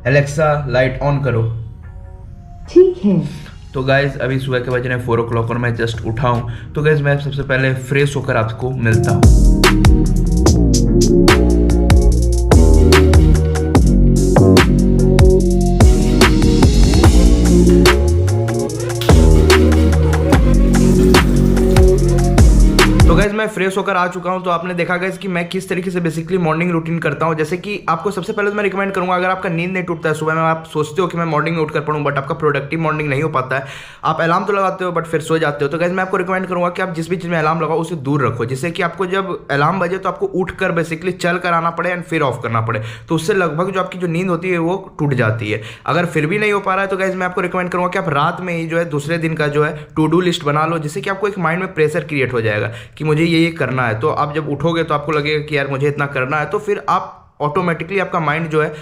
Alexa light on करो। ठीक है। तो गाइज अभी सुबह के बज रहे हैं 4 o'clock और मैं जस्ट उठा हूँ। तो गाइज मैं सबसे पहले फ्रेश होकर आपको मिलता हूँ। तो गैस मैं फ्रेश होकर आ चुका हूं। तो आपने देखा गैस कि मैं किस तरीके से बेसिकली मॉर्निंग रूटीन करता हूं। जैसे कि आपको सबसे पहले तो मैं रिकमेंड करूंगा, अगर आपका नींद नहीं टूटता है सुबह में, आप सोचते हो कि मैं मॉर्निंग में उठकर पढ़ूं बट आपका प्रोडक्टिव मॉर्निंग नहीं हो पाता है, आप अलार्म तो लगाते हो बट फिर सो जाते हो, तो गैस मैं आपको रिकमेंड करूंगा कि आप जिस भी चीज़ में अलार्म लगाओ उसे दूर रखो, जिससे कि आपको जब अलार्म बजे तो आपको उठकर बेसिकली चल कर आना पड़े एंड फिर ऑफ करना पड़े। तो उससे लगभग जो आपकी जो नींद होती है वो टूट जाती है। अगर फिर भी नहीं हो पा रहा है तो गैस मैं आपको रिकमेंड करूंगा कि आप रात में ही जो है दूसरे दिन का जो है टू डू लिस्ट बना लो, जिससे कि आपको एक माइंड में प्रेशर क्रिएट हो जाएगा कि मुझे ये करना है। तो आप जब उठोगे तो आपको लगेगा कि यार मुझे इतना करना है, तो फिर आप ऑटोमेटिकली आपका माइंड जो है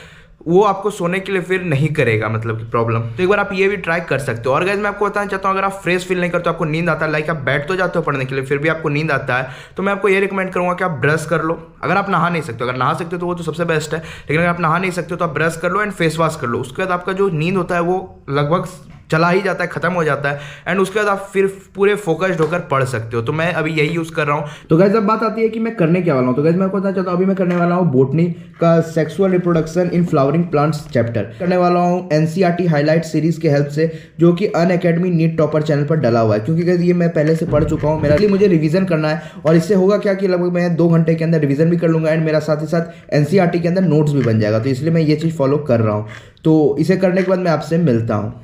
वो आपको सोने के लिए फिर नहीं करेगा, मतलब कि प्रॉब्लम। तो एक बार आप ये भी ट्राई कर सकते हो। और गाइस मैं आपको बताना चाहता हूँ, अगर आप फ्रेश फील नहीं करते, आपको नींद आता है, लाइक आप बैठ तो जाते हो पढ़ने के लिए फिर भी आपको नींद आता है, तो मैं आपको ये रिकमेंड करूंगा कि आप ब्रश कर लो। अगर आप नहा नहीं सकते, अगर नहा सकते हो तो वो तो सबसे बेस्ट है, लेकिन अगर आप नहा नहीं सकते हो तो आप ब्रश कर लो एंड फेस वॉश कर लो। उसके बाद आपका जो नींद होता है वो लगभग चला ही जाता है, खत्म हो जाता है, एंड उसके बाद आप फिर पूरे फोकस्ड होकर पढ़ सकते हो। तो मैं अभी यही यूज कर रहा हूँ। तो गाइस अब बात आती है कि मैं करने क्या वाला हूँ। तो गाइस मैं आपको बताना चाहता हूँ, अभी मैं करने वाला हूँ बोटनी का sexual reproduction in flowering plants chapter करने वाला हूँ एनसीईआरटी हाईलाइट सीरीज के हेल्प से, जो कि अनअकैडमी नीट टॉपर चैनल पर डला हुआ है। क्योंकि गाइस ये मैं पहले से पढ़ चुका हूँ, मेरा लिए मुझे रिवीजन करना है, और इससे होगा क्या कि लगभग मैं 2 घंटे के अंदर रिवीजन भी कर लूंगा एंड मेरा साथ ही साथ एनसीईआरटी के अंदर नोट्स भी बन जाएगा। तो इसलिए मैं ये चीज़ फॉलो कर रहा हूँ। तो इसे करने के बाद मैं आपसे मिलता हूँ।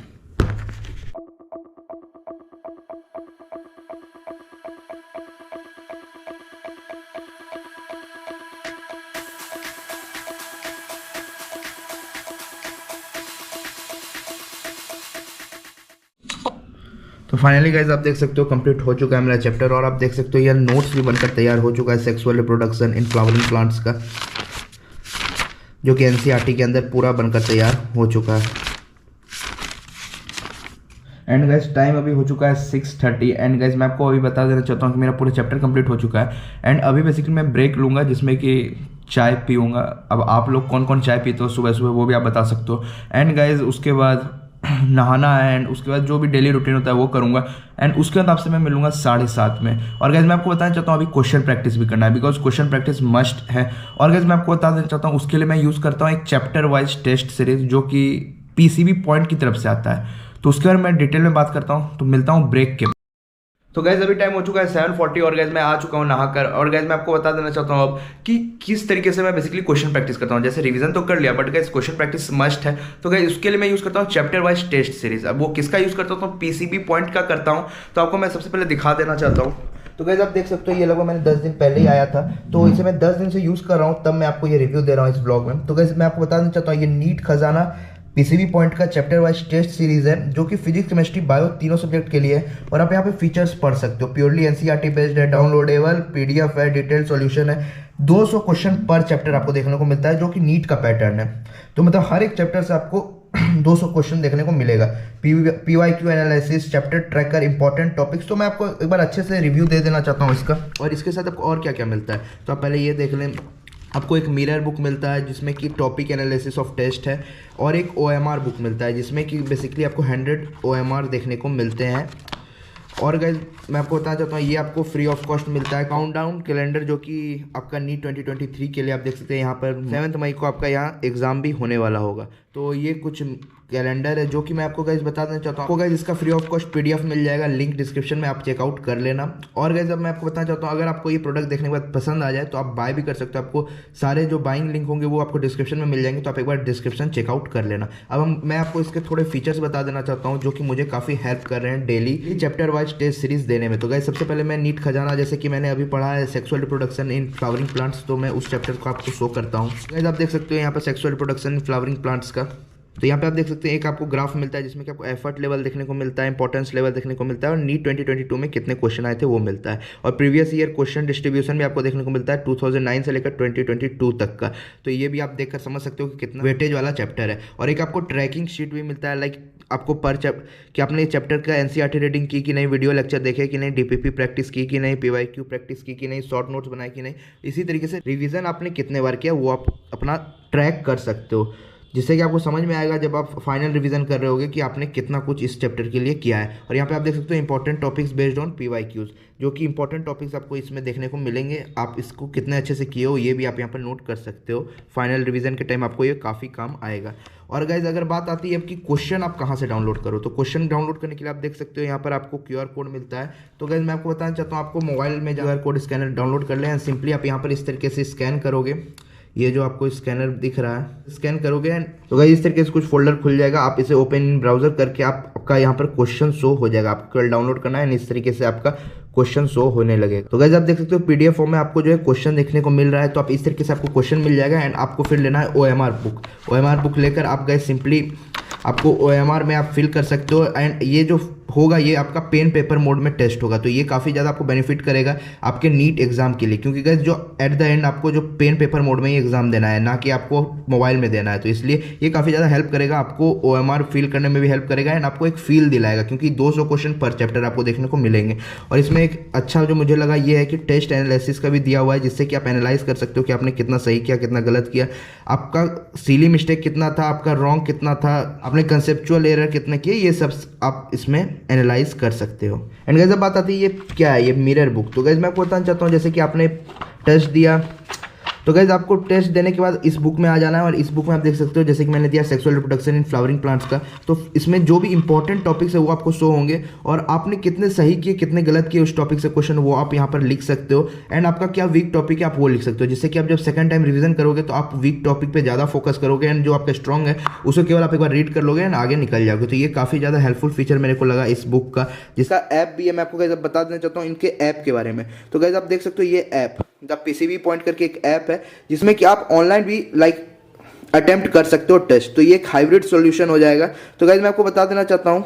तो फाइनली गाइज आप देख सकते हो कंप्लीट हो चुका है मेरा चैप्टर, और आप देख सकते हो यह नोट्स भी बनकर तैयार हो चुका है sexual reproduction in flowering plants का, जो कि एनसीईआरटी के अंदर पूरा बनकर तैयार हो चुका है। एंड गाइज टाइम अभी हो चुका है 6:30। एंड गाइज मैं आपको अभी बता देना चाहता हूँ कि मेरा पूरा चैप्टर कंप्लीट हो चुका है, एंड अभी बेसिकली मैं ब्रेक लूँगा जिसमें कि चाय पीऊँगा। अब आप लोग कौन कौन चाय पीते हो सुबह सुबह वो भी आप बता सकते हो। एंड गाइज उसके बाद नहाना है, एंड उसके बाद जो भी डेली रूटीन होता है वो करूँगा, एंड उसके बाद आपसे मैं मिलूंगा 7:30 में। और गाइज मैं आपको बताना चाहता हूँ अभी क्वेश्चन प्रैक्टिस भी करना है, बिकॉज क्वेश्चन प्रैक्टिस मस्ट है। और गाइज मैं आपको बता देना चाहता हूँ उसके लिए मैं यूज़ करता हूँ एक चैप्टर वाइज टेस्ट सीरीज, जो कि पीसीबी पॉइंट की तरफ से आता है। तो उसके बारे में मैं डिटेल में बात करता हूँ। तो मिलता हूँ ब्रेक के। तो गैस अभी टाइम हो चुका है 7:40, और गैस मैं आ चुका हूँ नहाकर। और गैस मैं आपको बता देना चाहता हूँ अब कि किस तरीके से मैं बेसिकली क्वेश्चन प्रैक्टिस करता हूँ। जैसे रिवीजन तो कर लिया, but gas question practice must है। तो गैस उसके लिए मैं यूज़ करता हूँ चैप्टर वाइज टेस्ट सीरीज। अब वो किसका यूज़ करता हूँ, तो पीसीबी पॉइंट का करता हूँ। तो आपको मैं सबसे पहले दिखा देना चाहता हूँ। तो गैस आप देख सकते हो ये लगभग मैंने 10 दिन पहले ही आया था, तो इसे मैं 10 दिन से यूज़ कर रहा हूँ, तब मैं आपको ये रिव्यू दे रहा हूँ इस ब्लॉग में। तो गैस मैं आपको बता देना चाहता हूँ ये नीट खजाना पीसीबी पॉइंट का चैप्टर वाइज टेस्ट सीरीज है, जो कि फिजिक्स केमिस्ट्री बायो तीनों सब्जेक्ट के लिए है। और आप यहाँ पे फीचर्स पढ़ सकते हो, प्योरली एनसीईआरटी बेस्ड है, डाउनलोडेबल पीडीएफ है, डिटेल सॉल्यूशन है। 200 क्वेश्चन पर चैप्टर आपको देखने को मिलता है, जो कि नीट का पैटर्न है। तो मतलब हर एक चैप्टर से आपको 200 क्वेश्चन देखने को मिलेगा। PYQ analysis, chapter tracker, important topics. तो मैं आपको एक बार अच्छे से रिव्यू दे देना चाहता हूँ इसका, और इसके साथ आपको और क्या क्या मिलता है। तो आप पहले ये देख लें, आपको एक मिरर बुक मिलता है जिसमें कि टॉपिक एनालिसिस ऑफ टेस्ट है, और एक ओएमआर बुक मिलता है जिसमें कि बेसिकली आपको 100 ओएमआर देखने को मिलते हैं। और गाइज मैं आपको बताना चाहता हूँ ये आपको फ्री ऑफ कॉस्ट मिलता है काउंटडाउन कैलेंडर, जो कि आपका नीट 2023 के लिए आप देख सकते हैं। यहाँ पर 7 मई को आपका यहाँ एग्ज़ाम भी होने वाला होगा। तो ये कुछ कैलेंडर है जो कि मैं आपको गाइज बता देना चाहता हूँ। आपको गाइज इसका फ्री ऑफ कॉस्ट पीडीएफ मिल जाएगा, लिंक डिस्क्रिप्शन में, आप चेकआउट कर लेना। और गाइज अब मैं आपको बताना चाहता हूँ, अगर आपको ये प्रोडक्ट देखने के बाद पसंद आ जाए तो आप बाय भी कर सकते हो। आपको सारे जो बाइंग लिंक होंगे वो आपको डिस्क्रिप्शन में मिल जाएंगे, तो आप एक बार डिस्क्रिप्शन चेकआउट कर लेना। अब मैं आपको इसके थोड़े फीचर्स बता देना चाहता हूँ, जो कि मुझे काफ़ी हेल्प कर रहे हैं daily chapter wise test series देने में। तो गाइज सबसे पहले मैं नीट खजाना, जैसे कि मैंने अभी पढ़ा है sexual reproduction in flowering plants, तो मैं उस चैप्टर को आपको शो करता हूँ। गाइज आप देख सकते हो यहाँ पर sexual reproduction in flowering plants का। तो यहाँ पे आप देख सकते हैं एक आपको ग्राफ मिलता है जिसमें कि आपको एफर्ट लेवल देखने को मिलता है, इंपॉर्टेंस लेवल देखने को मिलता है, और नीट 2022 में कितने क्वेश्चन आए थे वो मिलता है। और प्रीवियस ईयर क्वेश्चन डिस्ट्रीब्यूशन भी आपको देखने को मिलता है 2009 से लेकर 2022 तक का। तो ये भी आप देखकर समझ सकते हो कि कितना वेटेज वाला चैप्टर है। और एक आपको ट्रैकिंग शीट भी मिलता है, लाइक आपको पर कि आपने चैप्टर का एनसीईआरटी रीडिंग की कि नहीं, वीडियो लेक्चर देखे कि नहीं, डीपीपी प्रैक्टिस की कि नहीं, पीवाईक्यू प्रैक्टिस की कि नहीं, शॉर्ट नोट्स बनाए कि नहीं। इसी तरीके से रिवीजन आपने कितने बार किया वो आप अपना ट्रैक कर सकते हो। जिससे कि आपको समझ में आएगा जब आप फाइनल रिवीजन कर रहे होगे कि आपने कितना कुछ इस चैप्टर के लिए किया है। और यहाँ पे आप देख सकते हो important topics based on PYQs, जो कि इंपॉर्टेंट टॉपिक्स आपको इसमें देखने को मिलेंगे। आप इसको कितने अच्छे से किए हो ये भी आप यहाँ पर नोट कर सकते हो। फाइनल रिवीजन के टाइम आपको ये काफ़ी काम आएगा। और गाइज अगर बात आती है कि क्वेश्चन आप कहाँ से डाउनलोड करो, तो क्वेश्चन डाउनलोड करने के लिए आप देख सकते हो यहाँ पर आपको QR कोड मिलता है। तो गाइज मैं आपको बताना चाहता हूँ, आपको मोबाइल में QR कोड स्कैनर डाउनलोड कर लें। सिंपली आप यहाँ पर इस तरीके से स्कैन करोगे, ये जो आपको स्कैनर दिख रहा है स्कैन करोगे तो गाइस इस तरीके से कुछ फोल्डर खुल जाएगा। आप इसे ओपन इन ब्राउजर करके आपका यहाँ पर क्वेश्चन शो हो जाएगा। आपको केवल डाउनलोड करना है, इस तरीके से आपका क्वेश्चन शो होने लगेगा। तो गाइस आप देख सकते हो PDF फॉर्म में आपको जो है क्वेश्चन देखने को मिल रहा है। तो आप इस तरीके से आपको क्वेश्चन मिल जाएगा एंड आपको फिर लेना है OMR बुक। OMR बुक लेकर आप गाइस सिंपली आपको OMR में आप फिल कर सकते हो एंड ये जो होगा ये आपका पेन पेपर मोड में टेस्ट होगा। तो ये काफ़ी ज़्यादा आपको बेनिफिट करेगा आपके नीट एग्जाम के लिए, क्योंकि गाइस जो एट द एंड आपको जो पेन पेपर मोड में ही एग्जाम देना है, ना कि आपको मोबाइल में देना है। तो इसलिए ये काफ़ी ज़्यादा हेल्प करेगा, आपको OMR फिल करने में भी हेल्प करेगा एंड आपको एक फील दिलाएगा, क्योंकि 200 क्वेश्चन पर चैप्टर आपको देखने को मिलेंगे। और इसमें एक अच्छा जो मुझे लगा ये है कि टेस्ट एनालिसिस का भी दिया हुआ है, जिससे कि आप एनालाइज कर सकते हो कि आपने कितना सही किया, कितना गलत किया, आपका सिली मिस्टेक कितना था, आपका रॉन्ग कितना था, आपने कंसेप्चुअल एरर कितने किए, ये सब आप इसमें एनालाइज कर सकते हो। एंड गाइस अब बात आती है ये क्या है, ये मिरर बुक। तो गाइस मैं आपको बताना चाहता हूँ, जैसे कि आपने टेस्ट दिया, तो गाइस आपको टेस्ट देने के बाद इस बुक में आ जाना है। और इस बुक में आप देख सकते हो जैसे कि मैंने दिया sexual reproduction in flowering plants का, तो इसमें जो भी इंपॉर्टेंट टॉपिक्स है वो आपको शो होंगे और आपने कितने सही किए कितने गलत किए उस टॉपिक से क्वेश्चन वो आप यहाँ पर लिख सकते हो। एंड आपका क्या वीक टॉपिक है आप वो लिख सकते हो, जिससे कि आप जब सेकंड टाइम रिवीजन करोगे तो आप वीक टॉपिक पे ज़्यादा फोकस करोगे एंड जो आपका स्ट्रॉन्ग है उसे केवल आप एक बार रीड कर लोगे एंड आगे निकल जाओगे। तो ये काफ़ी ज़्यादा हेल्पफुल फीचर मेरे को लगा इस बुक का, जिसका ऐप भी है। मैं आपको गाइस बता देना चाहता हूँ इनके ऐप के बारे में। तो गाइस आप देख सकते हो ये ऐप द PCB पॉइंट करके एक ऐप है, जिसमें कि आप ऑनलाइन भी अटेम्प्ट कर सकते हो टेस्ट। तो ये एक हाइब्रिड सॉल्यूशन हो जाएगा। तो गाइस मैं आपको बता देना चाहता हूँ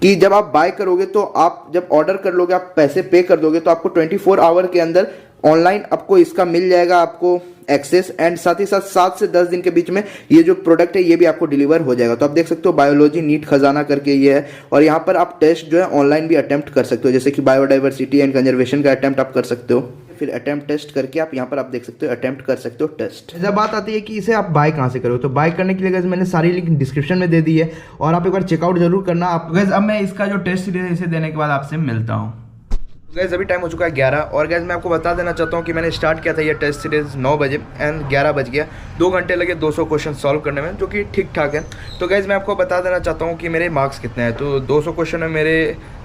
कि जब आप बाय करोगे तो आप जब ऑर्डर कर लोगे, आप पैसे पे कर दोगे, तो आपको 24 आवर के अंदर ऑनलाइन आपको इसका मिल जाएगा आपको एक्सेस। एंड साथ ही साथ 7 से 10 दिन के बीच में ये जो प्रोडक्ट है ये भी आपको डिलीवर हो जाएगा। तो आप देख सकते हो बायोलॉजी नीट खजाना करके ये है, और यहाँ पर आप टेस्ट जो है ऑनलाइन भी अटेम्प्ट कर सकते हो, जैसे कि बायोडाइवर्सिटी एंड कंजर्वेशन का अटेम्प्ट आप कर सकते हो। फिर अटेम्प्ट टेस्ट करके आप यहाँ पर आप देख सकते हो अटेम्प्ट कर सकते हो टेस्ट। जब बात आती है कि इसे आप बाय कहाँ से करो, तो बाय करने के लिए गाइस मैंने सारी लिंक डिस्क्रिप्शन में दे दी है और आप एक बार चेकआउट जरूर करना। आप गाइस अब मैं इसका जो टेस्ट सीरीज है इसे देने के बाद आपसे मिलता हूँ। गैस अभी टाइम हो चुका है 11 और गैस मैं आपको बता देना चाहता हूँ कि मैंने स्टार्ट किया था ये टेस्ट सीरीज 9 बजे एंड 11 बज गया। 2 घंटे लगे 200 क्वेश्चन सॉल्व करने में, जो कि ठीक ठाक है। तो गैस मैं आपको बता देना चाहता हूँ कि मेरे मार्क्स कितने हैं। तो 200 क्वेश्चन में मेरे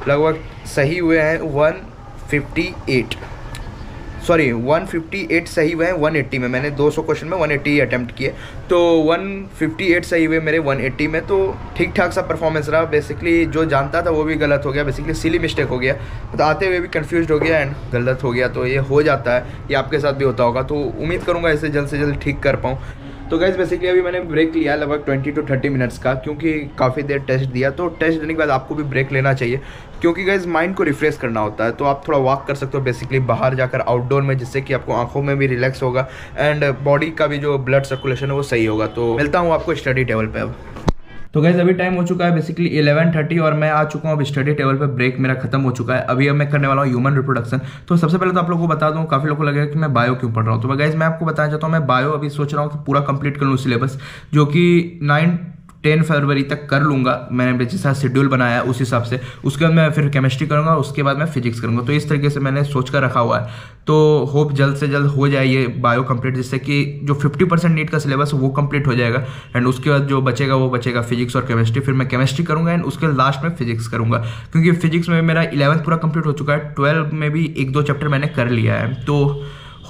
लगभग सही हुए हैं 158 सही हुए हैं 180 में। मैंने 200 क्वेश्चन में 180 अटैम्प्ट किए, तो 158 सही हुए मेरे 180 में। तो ठीक ठाक सा परफॉर्मेंस रहा। बेसिकली जो जानता था वो भी गलत हो गया, बेसिकली सिली मिस्टेक हो गया, तो आते हुए भी कंफ्यूज हो गया एंड गलत हो गया। तो ये हो जाता है, ये आपके साथ भी होता होगा। तो उम्मीद करूँगा इसे जल्द से जल्द ठीक कर पाऊँ। तो गाइस बेसिकली अभी मैंने ब्रेक लिया लगभग 20 to 30 मिनट्स का, क्योंकि काफ़ी देर टेस्ट दिया। तो टेस्ट देने के बाद आपको भी ब्रेक लेना चाहिए, क्योंकि गाइस माइंड को रिफ्रेश करना होता है। तो आप थोड़ा वॉक कर सकते हो बेसिकली बाहर जाकर आउटडोर में, जिससे कि आपको आंखों में भी रिलैक्स होगा एंड बॉडी का भी जो ब्लड सर्कुलेशन है वो सही होगा। तो मिलता हूँ आपको स्टडी टेबल पे अब। तो गाइस अभी टाइम हो चुका है बेसिकली 11:30 और मैं आ चुका हूँ अब स्टडी टेबल पे। ब्रेक मेरा खत्म हो चुका है। अभी अब मैं करने वाला हूँ ह्यूमन रिप्रोडक्शन। तो सबसे पहले तो आप लोगों को बता दूँ, काफ़ी लोगों को लगेगा कि मैं बायो क्यों पढ़ रहा हूँ। तो गाइस मैं आपको बताना चाहता हूँ, मैं बायो अभी सोच रहा हूँ कि पूरा कंप्लीट कर लूँ सिलेबस, जो कि 9-10 फरवरी तक कर लूँगा। मैंने जैसा शेड्यूल बनाया है उस हिसाब से। उसके बाद मैं फिर केमिस्ट्री करूँगा, उसके बाद मैं फिजिक्स करूँगा। तो इस तरीके से मैंने सोच कर रखा हुआ है। तो होप जल्द से जल्द हो जाए ये बायो कंप्लीट, जिससे कि जो 50% नीट का सिलेबस वो कंप्लीट हो जाएगा एंड उसके बाद जो बचेगा वो बचेगा फिजिक्स और केमिस्ट्री। फिर मैं केमिस्ट्री करूँगा एंड उसके लास्ट में फिजिक्स करूँगा, क्योंकि फिजिक्स में मेरा 11th पूरा कंप्लीट हो चुका है। 12 में भी 1-2 चैप्टर मैंने कर लिया है। तो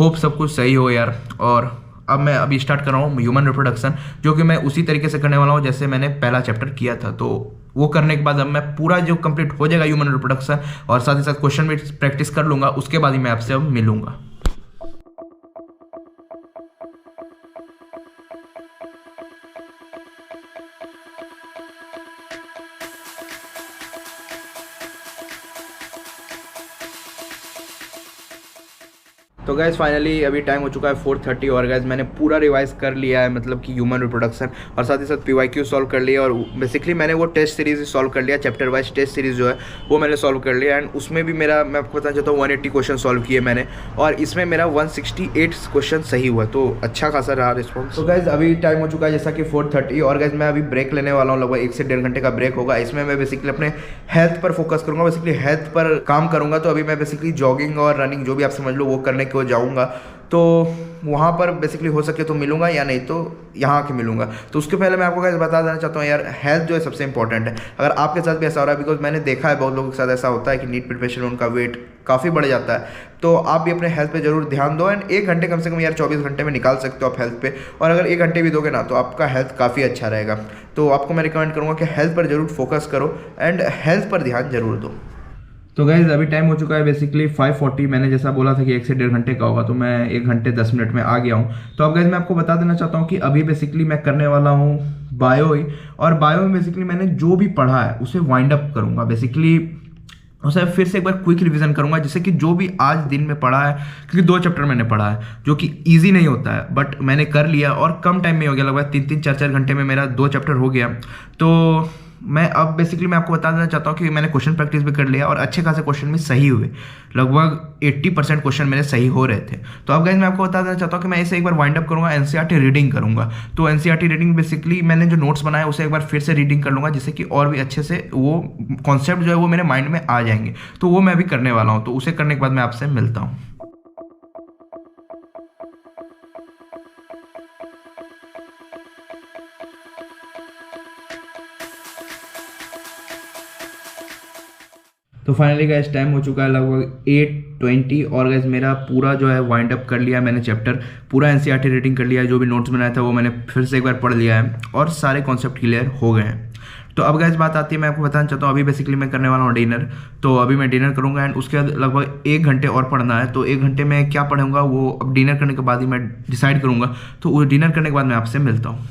होप सब कुछ सही हो यार। और अब मैं अभी स्टार्ट कर रहा हूँ ह्यूमन रिप्रोडक्शन, जो कि मैं उसी तरीके से करने वाला हूँ जैसे मैंने पहला चैप्टर किया था। तो वो करने के बाद अब मैं पूरा जो कंप्लीट हो जाएगा ह्यूमन रिप्रोडक्शन, और साथ ही साथ क्वेश्चन भी प्रैक्टिस कर लूँगा। उसके बाद ही मैं आपसे अब मिलूँगा। तो गैस फाइनली अभी टाइम हो चुका है 4:30 और गैस मैंने पूरा रिवाइज कर लिया है, मतलब कि ह्यूमन रिप्रोडक्शन, और साथ ही साथ PYQ सॉल्व कर लिया। और बेसिकली मैंने वो टेस्ट सीरीज सॉल्व कर लिया, चैप्टर वाइज टेस्ट सीरीज जो है वो मैंने सॉल्व कर लिया। एंड उसमें भी मेरा, मैं आपको बताना चाहता हूँ, 180 क्वेश्चन सॉल्व किए मैंने, और इसमें मेरा 168 क्वेश्चन सही हुआ, तो अच्छा खासा रहा रिस्पॉन्स। तो गैस अभी टाइम हो चुका है जैसा कि 4:30 और गैस मैं अभी ब्रेक लेने वाला हूँ, लगभग 1 से 1.5 घंटे का ब्रेक होगा। इसमें मैं बेसिकली अपने हेल्थ पर फोकस करूँगा, बेसिकली हेल्थ पर काम करूँगा। तो अभी मैं बेसिकली जॉगिंग और रनिंग जो भी आप समझ लो वो करने को जाऊँगा। तो वहाँ पर बेसिकली हो सके तो मिलूंगा, या नहीं तो यहाँ आके मिलूंगा। तो उसके पहले मैं आपको गाइस बता देना चाहता हूँ यार, हेल्थ जो है सबसे इंपॉर्टेंट है। अगर आपके साथ भी ऐसा हो रहा है, बिकॉज मैंने देखा है बहुत लोगों के साथ ऐसा होता है कि नीट प्रिपरेशन में उनका वेट काफ़ी बढ़ जाता है, तो आप भी अपने हेल्थ पे जरूर ध्यान दो। एंड 1 घंटे कम से कम यार 24 घंटे में निकाल सकते हो आप हेल्थ पे, और अगर 1 घंटे भी दोगे ना तो आपका हेल्थ काफ़ी अच्छा रहेगा। तो आपको मैं रिकमेंड करूँगा कि हेल्थ पर जरूर फोकस करो एंड हेल्थ पर ध्यान जरूर दो। तो गाइज अभी टाइम हो चुका है बेसिकली 5:40। मैंने जैसा बोला था कि 1 से 1.5 घंटे का होगा, तो मैं 1 घंटे 10 मिनट में आ गया हूँ। तो अब गाइज मैं आपको बता देना चाहता हूँ कि अभी बेसिकली मैं करने वाला हूँ बायो ही, और बायो में बेसिकली मैंने जो भी पढ़ा है उसे वाइंड अप करूँगा। बेसिकली उसे फिर से एक बार क्विक रिवीजन करूंगा, जिससे कि जो भी आज दिन में पढ़ा है, क्योंकि 2 चैप्टर मैंने पढ़ा है जो कि इजी नहीं होता है, बट मैंने कर लिया और कम टाइम में हो गया, लगभग 3-3, 4-4 घंटे में मेरा 2 चैप्टर हो गया। तो मैं अब बेसिकली मैं आपको बता देना चाहता हूँ कि मैंने क्वेश्चन प्रैक्टिस भी कर लिया और अच्छे खासे क्वेश्चन भी सही हुए, लगभग 80% क्वेश्चन मेरे सही हो रहे थे। तो अब गाइस मैं आपको बता देना चाहता हूँ कि मैं इसे एक बार वाइंड अप करूँगा, NCERT रीडिंग करूँगा। तो NCERT रीडिंग बेसिकली मैंने जो नोट्स बनाया उसे एक बार फिर से रीडिंग कर लूँगा, जिससे कि और भी अच्छे से वो कॉन्सेप्ट जो है वो मेरे माइंड में आ जाएंगे। तो वो मैं अभी करने वाला हूँ, तो उसे करने के बाद मैं आपसे मिलता हूँ। तो फाइनली गाइस टाइम हो चुका है लगभग 8:20 और गाइस मेरा पूरा जो है वाइंड अप कर लिया है मैंने, चैप्टर पूरा NCERT रीडिंग कर लिया है। जो भी नोट्स बनाया था वो मैंने फिर से एक बार पढ़ लिया है और सारे कॉन्सेप्ट क्लियर हो गए हैं। तो अब गाइस बात आती है, मैं आपको बताना चाहता हूँ, अभी बेसिकली मैं करने वाला हूँ डिनर। तो अभी मैं डिनर करूँगा एंड उसके बाद लगभग 1 घंटे और पढ़ना है। तो 1 घंटे में क्या पढ़ूंगा वो अब डिनर करने के बाद ही मैं डिसाइड करूँगा। तो डिनर करने के बाद मैं आपसे मिलता हूँ।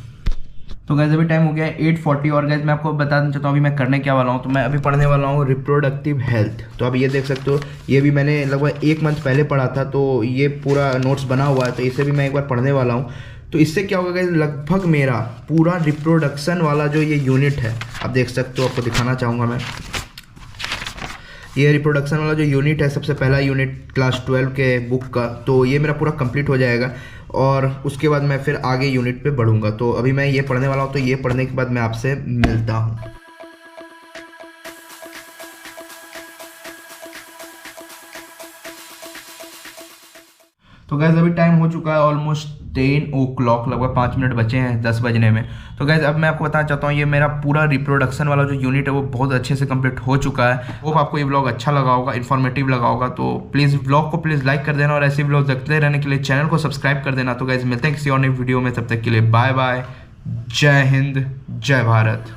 तो गैस अभी टाइम हो गया है 8:40 और गैस मैं आपको बताना चाहता हूँ अभी मैं करने क्या वाला हूँ। तो मैं अभी पढ़ने वाला हूँ रिप्रोडक्टिव हेल्थ। तो अब ये देख सकते हो, ये भी मैंने लगभग 1 मंथ पहले पढ़ा था, तो ये पूरा नोट्स बना हुआ है, तो इसे भी मैं एक बार पढ़ने वाला हूँ। तो इससे क्या होगा गैस, लगभग मेरा पूरा रिप्रोडक्शन वाला जो ये यूनिट है, आप देख सकते हो, आपको दिखाना चाहूँगा मैं। ये रिप्रोडक्शन वाला जो यूनिट है, सबसे पहला यूनिट क्लास 12 के बुक का, तो ये मेरा पूरा कंप्लीट हो जाएगा और उसके बाद मैं फिर आगे यूनिट पे बढ़ूंगा। तो अभी मैं ये पढ़ने वाला हूँ, तो ये पढ़ने के बाद मैं आपसे मिलता हूँ। तो गैस अभी टाइम हो चुका है ऑलमोस्ट 10 o'clock, लगभग 5 मिनट बचे हैं 10 बजने में। तो गैस अब मैं आपको बताना चाहता हूँ, ये मेरा पूरा रिप्रोडक्शन वाला जो यूनिट है वो बहुत अच्छे से कंप्लीट हो चुका है। होप आपको ये व्लॉग अच्छा लगा होगा, इन्फॉर्मेटिव लगा होगा। तो प्लीज़ व्लॉग को प्लीज़ लाइक कर देना और ऐसे व्लॉग देखते रहने के लिए चैनल को सब्सक्राइब कर देना। तो गैस मिलते हैं किसी और नई वीडियो में, तब तक के लिए बाय बाय, जय हिंद, जय भारत।